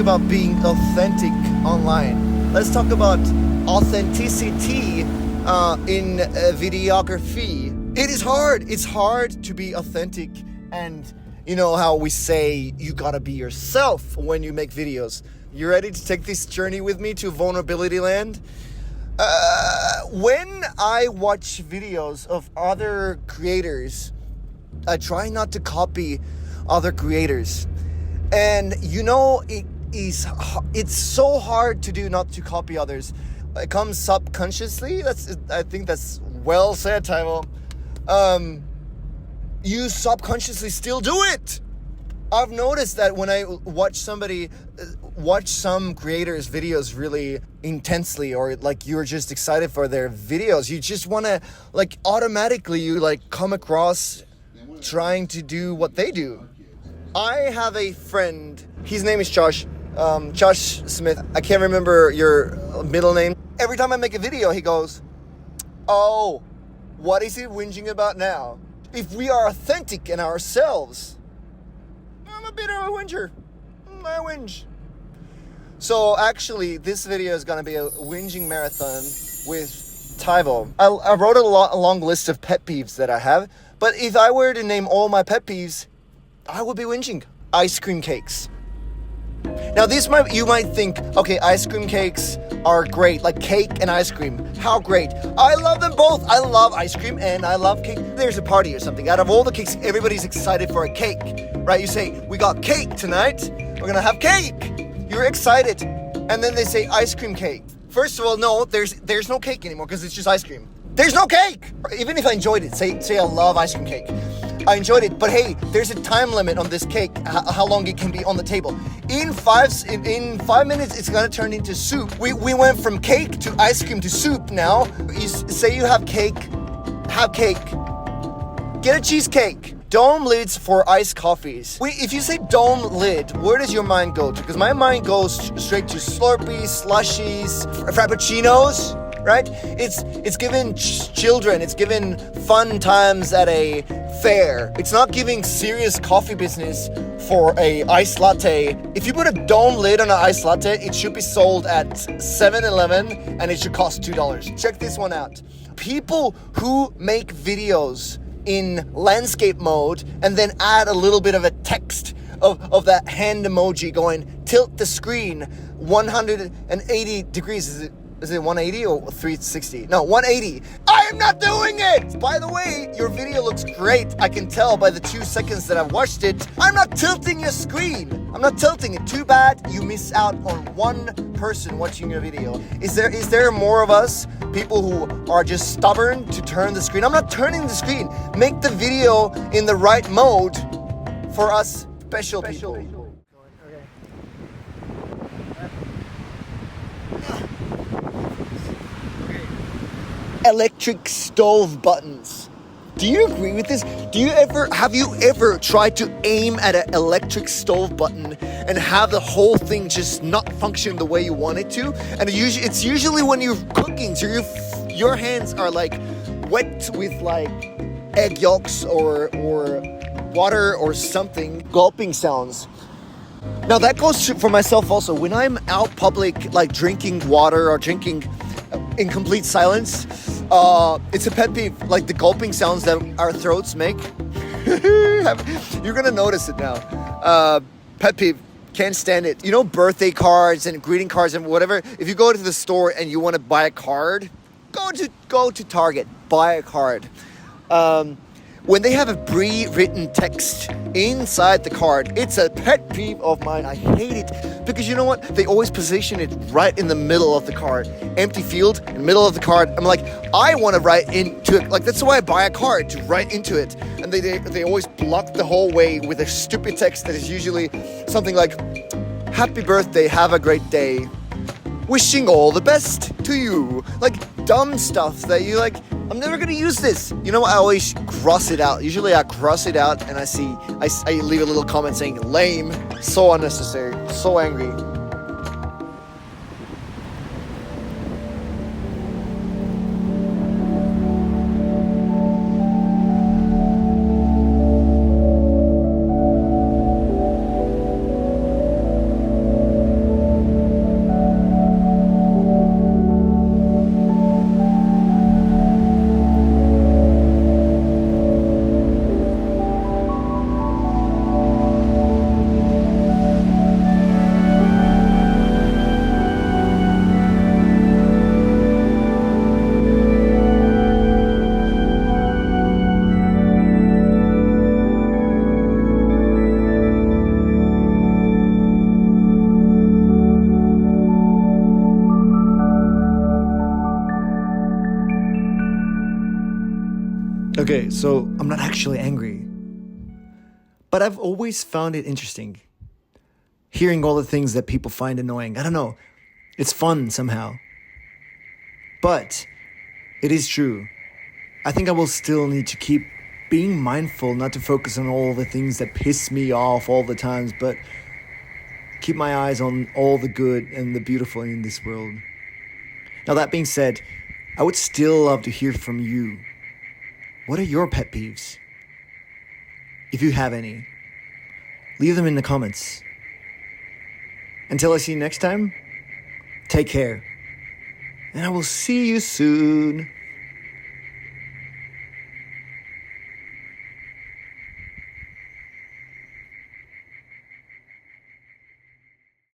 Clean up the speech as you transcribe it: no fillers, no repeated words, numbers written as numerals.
about being authentic online. Let's talk about authenticity in videography. It is hard. It's hard to be authentic, and you know how we say you gotta be yourself when you make videos. You ready to take this journey with me to vulnerability land? When I watch videos of other creators, I try not to copy other creators. And you know, it's so hard to do not to copy others. It comes subconsciously. I think that's well said, Taivo. You subconsciously still do it. I've noticed that when I watch some creators' videos really intensely, or like you're just excited for their videos, you just want to like automatically you like come across trying to do what they do. I have a friend, his name is Josh Smith. I can't remember your middle name. Every time I make a video, he goes, "Oh, what is he whinging about now?" If we are authentic in ourselves, I'm a bit of a whinger. I whinge. So actually, this video is going to be a whinging marathon with Taivo. I wrote a long list of pet peeves that I have, but if I were to name all my pet peeves, I would be whinging. Ice cream cakes. Now you might think, okay, ice cream cakes are great, like cake and ice cream. How great. I love them both. I love ice cream and I love cake. There's a party or something. Out of all the cakes, everybody's excited for a cake, right? You say, we got cake tonight. We're gonna have cake. You're excited. And then they say ice cream cake. First of all, no, there's no cake anymore because it's just ice cream. There's no cake. Even if I enjoyed it, say I love ice cream cake. I enjoyed it, but hey, there's a time limit on this cake, how long it can be on the table. In 5 minutes, it's gonna turn into soup. We went from cake to ice cream to soup now. You say you have cake, get a cheesecake. Dome lids for iced coffees. If you say dome lid, where does your mind go to? Because my mind goes straight to Slurpees, slushies, Frappuccinos. Right? It's given children, it's given fun times at a fair. It's not giving serious coffee business for a iced latte. If you put a dome lid on an iced latte, it should be sold at 7-Eleven and it should cost $2. Check this one out. People who make videos in landscape mode and then add a little bit of a text of that hand emoji going, tilt the screen 180 degrees. Is it 180 or 360? No, 180. I am not doing it! By the way, your video looks great. I can tell by the 2 seconds that I've watched it. I'm not tilting your screen. I'm not tilting it. Too bad you miss out on one person watching your video. Is there more of us, people who are just stubborn to turn the screen? I'm not turning the screen. Make the video in the right mode for us special people. Electric stove buttons. Do you agree with this? Have you ever tried to aim at an electric stove button and have the whole thing just not function the way you want it to? And it's usually when you're cooking, so your hands are like wet with like egg yolks or water or something. Gulping sounds. Now that goes for myself also. When I'm out public, like drinking water or drinking in complete silence, it's a pet peeve, like the gulping sounds that our throats make. You're gonna notice it now. Pet peeve, can't stand it. You know, birthday cards and greeting cards and whatever. If you go to the store and you want to buy a card, go to Target, buy a card. When they have a pre-written text inside the card, it's a pet peeve of mine. I hate it because you know what? They always position it right in the middle of the card. Empty field, in the middle of the card. I'm like, I want to write into it. Like, that's why I buy a card, to write into it. And they always block the whole way with a stupid text that is usually something like, happy birthday, have a great day. Wishing all the best to you. Like, dumb stuff that you like, I'm never gonna use this. You know, I always cross it out. Usually I cross it out and I leave a little comment saying lame. So unnecessary, so angry. Okay, so I'm not actually angry. But I've always found it interesting. Hearing all the things that people find annoying. I don't know. It's fun somehow. But it is true. I think I will still need to keep being mindful not to focus on all the things that piss me off all the times, but keep my eyes on all the good and the beautiful in this world. Now, that being said, I would still love to hear from you. What are your pet peeves? If you have any, leave them in the comments. Until I see you next time, take care. And I will see you soon.